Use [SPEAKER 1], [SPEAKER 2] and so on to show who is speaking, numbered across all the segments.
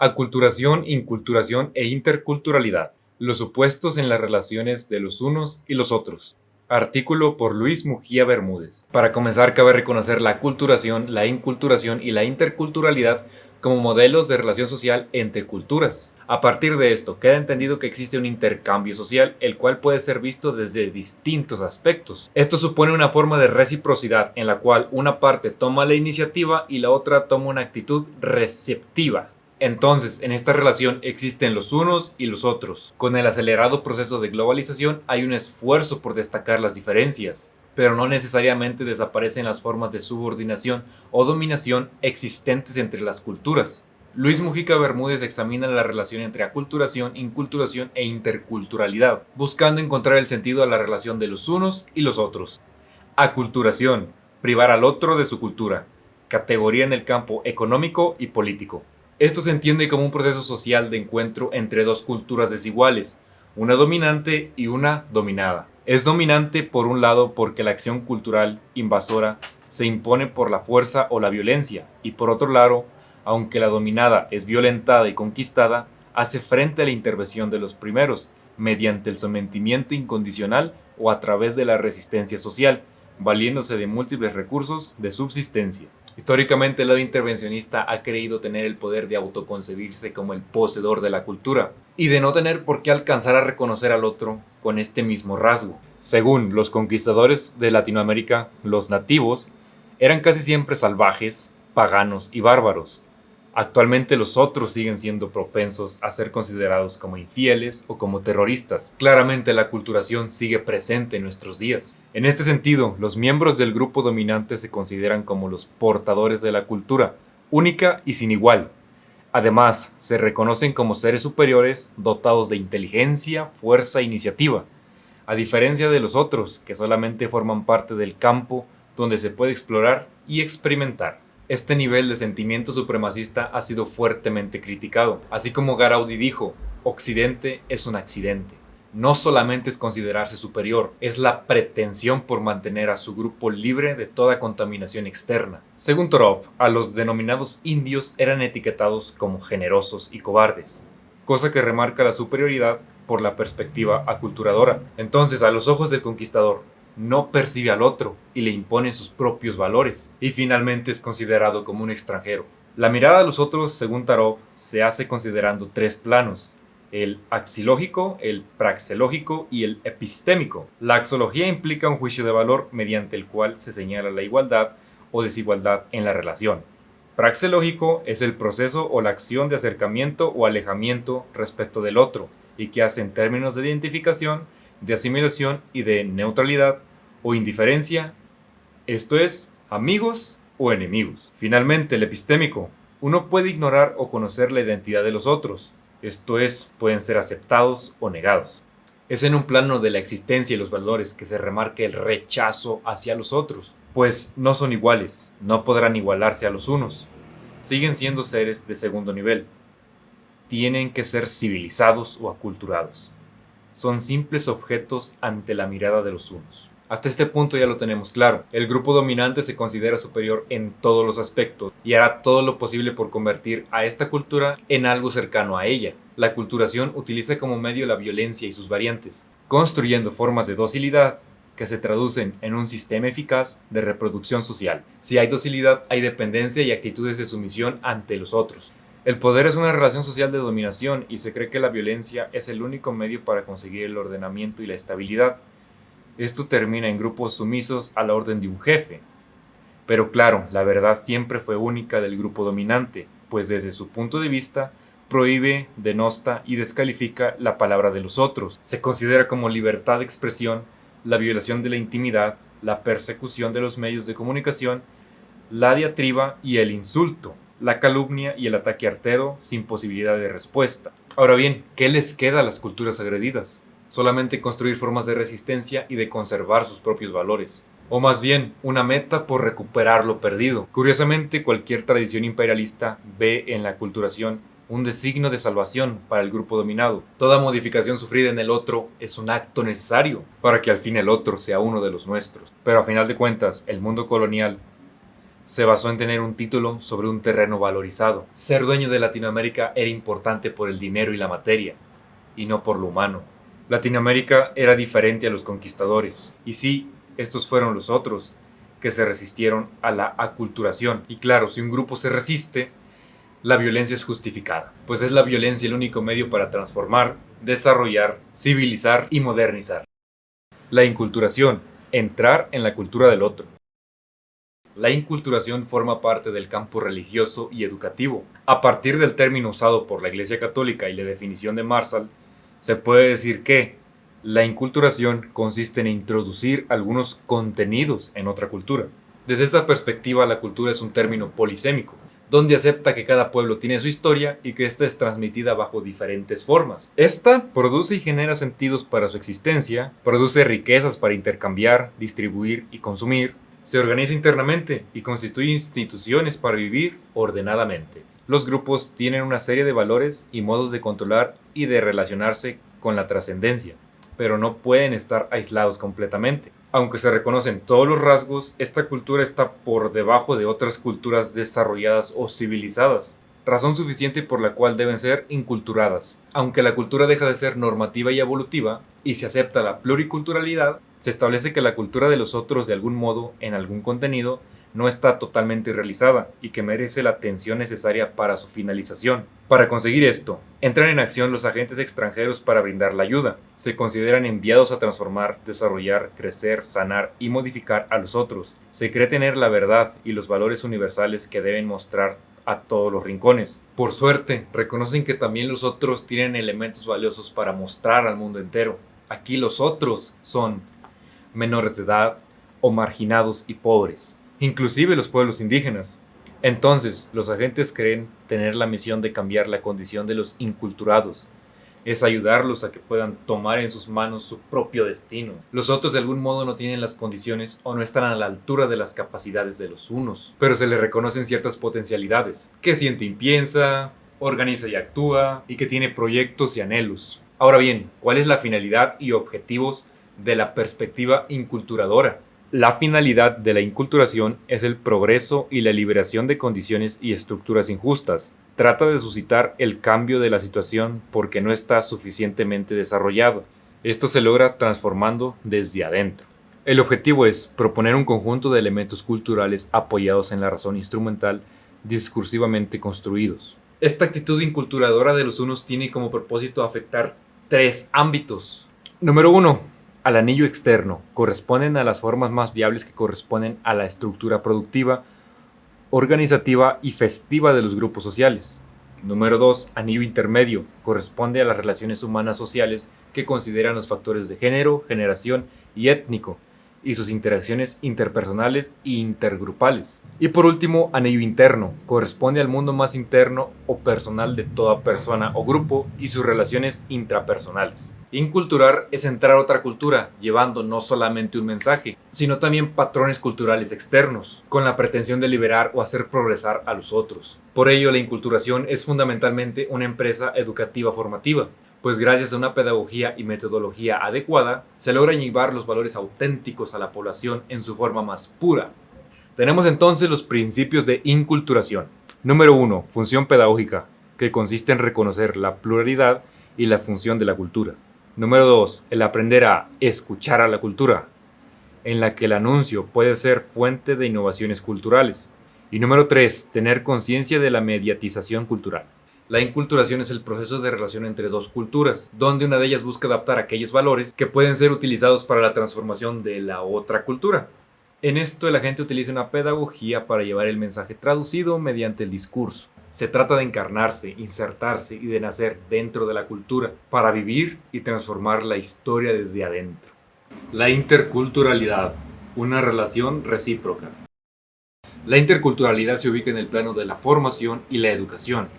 [SPEAKER 1] Aculturación, inculturación e interculturalidad. Los supuestos en las relaciones de los unos y los otros. Artículo por Luis Mujía Bermúdez. Para comenzar, cabe reconocer la aculturación, la inculturación y la interculturalidad como modelos de relación social entre culturas. A partir de esto, queda entendido que existe un intercambio social, el cual puede ser visto desde distintos aspectos. Esto supone una forma de reciprocidad en la cual una parte toma la iniciativa y la otra toma una actitud receptiva. Entonces, en esta relación existen los unos y los otros. Con el acelerado proceso de globalización hay un esfuerzo por destacar las diferencias, pero no necesariamente desaparecen las formas de subordinación o dominación existentes entre las culturas. Luis Mujica Bermúdez examina la relación entre aculturación, inculturación e interculturalidad, buscando encontrar el sentido a la relación de los unos y los otros. Aculturación: privar al otro de su cultura, categoría en el campo económico y político. Esto se entiende como un proceso social de encuentro entre dos culturas desiguales, una dominante y una dominada. Es dominante por un lado porque la acción cultural invasora se impone por la fuerza o la violencia, y por otro lado, aunque la dominada es violentada y conquistada, hace frente a la intervención de los primeros, mediante el sometimiento incondicional o a través de la resistencia social, valiéndose de múltiples recursos de subsistencia. Históricamente, el lado intervencionista ha creído tener el poder de autoconcebirse como el poseedor de la cultura y de no tener por qué alcanzar a reconocer al otro con este mismo rasgo. Según los conquistadores de Latinoamérica, los nativos eran casi siempre salvajes, paganos y bárbaros. Actualmente los otros siguen siendo propensos a ser considerados como infieles o como terroristas. Claramente la aculturación sigue presente en nuestros días. En este sentido, los miembros del grupo dominante se consideran como los portadores de la cultura, única y sin igual. Además, se reconocen como seres superiores dotados de inteligencia, fuerza e iniciativa, a diferencia de los otros, que solamente forman parte del campo donde se puede explorar y experimentar. Este nivel de sentimiento supremacista ha sido fuertemente criticado, así como Garaudi dijo: Occidente es un accidente. No solamente es considerarse superior, es la pretensión por mantener a su grupo libre de toda contaminación externa. Según Torov, a los denominados indios eran etiquetados como generosos y cobardes, cosa que remarca la superioridad por la perspectiva aculturadora. Entonces, a los ojos del conquistador, no percibe al otro y le impone sus propios valores, y finalmente es considerado como un extranjero. La mirada a los otros, según Tarov, se hace considerando tres planos: el axiológico, el praxeológico y el epistémico. La axiología implica un juicio de valor mediante el cual se señala la igualdad o desigualdad en la relación. Praxeológico es el proceso o la acción de acercamiento o alejamiento respecto del otro, y que hace en términos de identificación, de asimilación y de neutralidad o indiferencia, esto es, amigos o enemigos. Finalmente, el epistémico: uno puede ignorar o conocer la identidad de los otros, esto es, pueden ser aceptados o negados. Es en un plano de la existencia y los valores que se remarca el rechazo hacia los otros, pues no son iguales, no podrán igualarse a los unos, siguen siendo seres de segundo nivel, tienen que ser civilizados o aculturados. Son simples objetos ante la mirada de los unos. Hasta este punto ya lo tenemos claro. El grupo dominante se considera superior en todos los aspectos y hará todo lo posible por convertir a esta cultura en algo cercano a ella. La aculturación utiliza como medio la violencia y sus variantes, construyendo formas de docilidad que se traducen en un sistema eficaz de reproducción social. Si hay docilidad, hay dependencia y actitudes de sumisión ante los otros. El poder es una relación social de dominación y se cree que la violencia es el único medio para conseguir el ordenamiento y la estabilidad. Esto termina en grupos sumisos a la orden de un jefe. Pero claro, la verdad siempre fue única del grupo dominante, pues desde su punto de vista prohíbe, denosta y descalifica la palabra de los otros. Se considera como libertad de expresión la violación de la intimidad, la persecución de los medios de comunicación, la diatriba y el insulto, la calumnia y el ataque artero sin posibilidad de respuesta. Ahora bien, ¿qué les queda a las culturas agredidas? Solamente construir formas de resistencia y de conservar sus propios valores. O más bien, una meta por recuperar lo perdido. Curiosamente, cualquier tradición imperialista ve en la aculturación un designio de salvación para el grupo dominado. Toda modificación sufrida en el otro es un acto necesario para que al fin el otro sea uno de los nuestros. Pero a final de cuentas, el mundo colonial se basó en tener un título sobre un terreno valorizado. Ser dueño de Latinoamérica era importante por el dinero y la materia, y no por lo humano. Latinoamérica era diferente a los conquistadores, y sí, estos fueron los otros que se resistieron a la aculturación. Y claro, si un grupo se resiste, la violencia es justificada, pues es la violencia el único medio para transformar, desarrollar, civilizar y modernizar. La inculturación, entrar en la cultura del otro. La inculturación forma parte del campo religioso y educativo. A partir del término usado por la Iglesia Católica y la definición de Marshall, se puede decir que la inculturación consiste en introducir algunos contenidos en otra cultura. Desde esta perspectiva, la cultura es un término polisémico, donde acepta que cada pueblo tiene su historia y que ésta es transmitida bajo diferentes formas. Esta produce y genera sentidos para su existencia, produce riquezas para intercambiar, distribuir y consumir, se organiza internamente y constituye instituciones para vivir ordenadamente. Los grupos tienen una serie de valores y modos de controlar y de relacionarse con la trascendencia, pero no pueden estar aislados completamente. Aunque se reconocen todos los rasgos, esta cultura está por debajo de otras culturas desarrolladas o civilizadas, razón suficiente por la cual deben ser inculturadas. Aunque la cultura deja de ser normativa y evolutiva, y se acepta la pluriculturalidad, se establece que la cultura de los otros de algún modo, en algún contenido, no está totalmente realizada y que merece la atención necesaria para su finalización. Para conseguir esto, entran en acción los agentes extranjeros para brindar la ayuda. Se consideran enviados a transformar, desarrollar, crecer, sanar y modificar a los otros. Se cree tener la verdad y los valores universales que deben mostrar a todos los rincones. Por suerte, reconocen que también los otros tienen elementos valiosos para mostrar al mundo entero. Aquí los otros son menores de edad o marginados y pobres, inclusive los pueblos indígenas. Entonces, los agentes creen tener la misión de cambiar la condición de los inculturados. Es ayudarlos a que puedan tomar en sus manos su propio destino. Los otros de algún modo no tienen las condiciones o no están a la altura de las capacidades de los unos, pero se les reconocen ciertas potencialidades, que siente y piensa, organiza y actúa, y que tiene proyectos y anhelos. Ahora bien, ¿cuál es la finalidad y objetivos de la perspectiva inculturadora? La finalidad de la inculturación es el progreso y la liberación de condiciones y estructuras injustas. Trata de suscitar el cambio de la situación porque no está suficientemente desarrollado. Esto se logra transformando desde adentro. El objetivo es proponer un conjunto de elementos culturales apoyados en la razón instrumental, discursivamente construidos. Esta actitud inculturadora de los unos tiene como propósito afectar 3 ámbitos. Número 1. Al anillo externo. Corresponden a las formas más viables que corresponden a la estructura productiva, organizativa y festiva de los grupos sociales. Número 2. Anillo intermedio. Corresponde a las relaciones humanas sociales que consideran los factores de género, generación y étnico, y sus interacciones interpersonales e intergrupales. Y por último, anillo interno. Corresponde al mundo más interno o personal de toda persona o grupo y sus relaciones intrapersonales. Inculturar es entrar a otra cultura, llevando no solamente un mensaje, sino también patrones culturales externos, con la pretensión de liberar o hacer progresar a los otros. Por ello, la inculturación es fundamentalmente una empresa educativa formativa, pues gracias a una pedagogía y metodología adecuada, se logran llevar los valores auténticos a la población en su forma más pura. Tenemos entonces los principios de inculturación. Número 1. Función pedagógica, que consiste en reconocer la pluralidad y la función de la cultura. Número 2. El aprender a escuchar a la cultura, en la que el anuncio puede ser fuente de innovaciones culturales. Y número 3. Tener conciencia de la mediatización cultural. La inculturación es el proceso de relación entre dos culturas, donde una de ellas busca adaptar aquellos valores que pueden ser utilizados para la transformación de la otra cultura. En esto, el agente utiliza una pedagogía para llevar el mensaje traducido mediante el discurso. Se trata de encarnarse, insertarse y de nacer dentro de la cultura para vivir y transformar la historia desde adentro. La interculturalidad, una relación recíproca. La interculturalidad se ubica en el plano de la formación y la educación.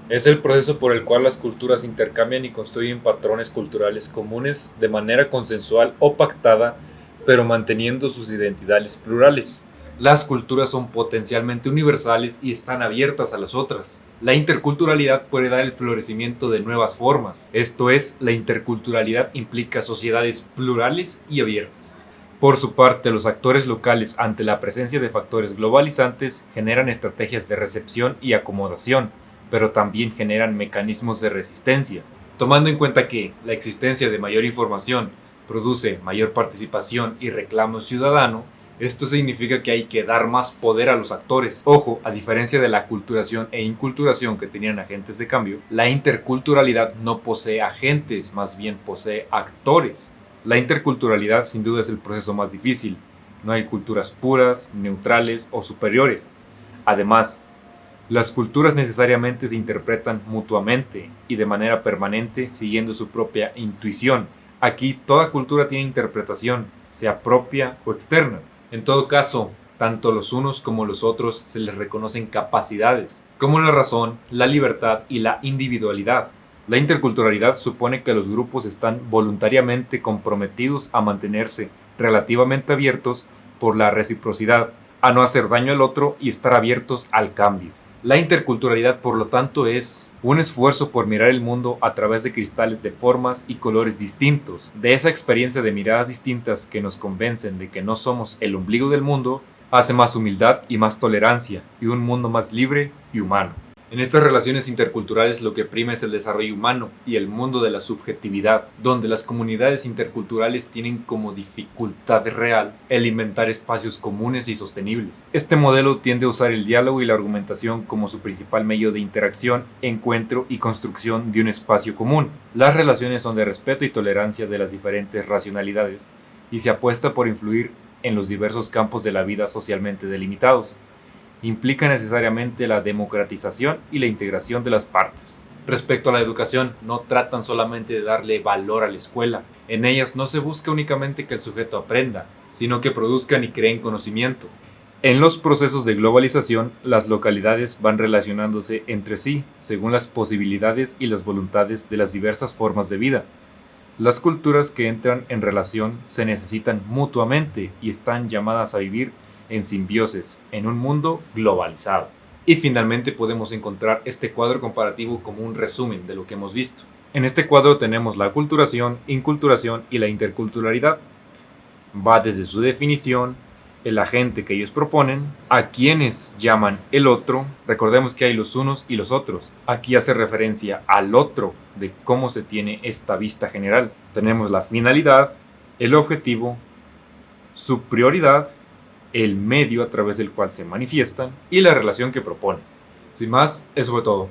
[SPEAKER 1] Es el proceso por el cual las culturas intercambian y construyen patrones culturales comunes de manera consensual o pactada, pero manteniendo sus identidades plurales. Las culturas son potencialmente universales y están abiertas a las otras. La interculturalidad puede dar el florecimiento de nuevas formas. Esto es, la interculturalidad implica sociedades plurales y abiertas. Por su parte, los actores locales, ante la presencia de factores globalizantes, generan estrategias de recepción y acomodación, pero también generan mecanismos de resistencia. Tomando en cuenta que la existencia de mayor información produce mayor participación y reclamo ciudadano, esto significa que hay que dar más poder a los actores. Ojo, a diferencia de la aculturación e inculturación que tenían agentes de cambio, la interculturalidad no posee agentes, más bien posee actores. La interculturalidad sin duda es el proceso más difícil. No hay culturas puras, neutrales o superiores. Además, las culturas necesariamente se interpretan mutuamente y de manera permanente siguiendo su propia intuición. Aquí toda cultura tiene interpretación, sea propia o externa. En todo caso, tanto los unos como los otros se les reconocen capacidades, como la razón, la libertad y la individualidad. La interculturalidad supone que los grupos están voluntariamente comprometidos a mantenerse relativamente abiertos por la reciprocidad, a no hacer daño al otro y estar abiertos al cambio. La interculturalidad, por lo tanto, es un esfuerzo por mirar el mundo a través de cristales de formas y colores distintos. De esa experiencia de miradas distintas que nos convencen de que no somos el ombligo del mundo, hace más humildad y más tolerancia, y un mundo más libre y humano. En estas relaciones interculturales lo que prima es el desarrollo humano y el mundo de la subjetividad, donde las comunidades interculturales tienen como dificultad real el inventar espacios comunes y sostenibles. Este modelo tiende a usar el diálogo y la argumentación como su principal medio de interacción, encuentro y construcción de un espacio común. Las relaciones son de respeto y tolerancia de las diferentes racionalidades y se apuesta por influir en los diversos campos de la vida socialmente delimitados. Implica necesariamente la democratización y la integración de las partes. Respecto a la educación, no tratan solamente de darle valor a la escuela. En ellas no se busca únicamente que el sujeto aprenda, sino que produzcan y creen conocimiento. En los procesos de globalización, las localidades van relacionándose entre sí según las posibilidades y las voluntades de las diversas formas de vida. Las culturas que entran en relación se necesitan mutuamente y están llamadas a vivir en simbiosis, en un mundo globalizado. Y finalmente podemos encontrar este cuadro comparativo como un resumen de lo que hemos visto. En este cuadro tenemos la aculturación, inculturación y la interculturalidad. Va desde su definición, el agente que ellos proponen, a quienes llaman el otro. Recordemos que hay los unos y los otros. Aquí hace referencia al otro, de cómo se tiene esta vista general. Tenemos la finalidad, el objetivo, su prioridad, el medio a través del cual se manifiestan y la relación que proponen. Sin más, eso fue todo.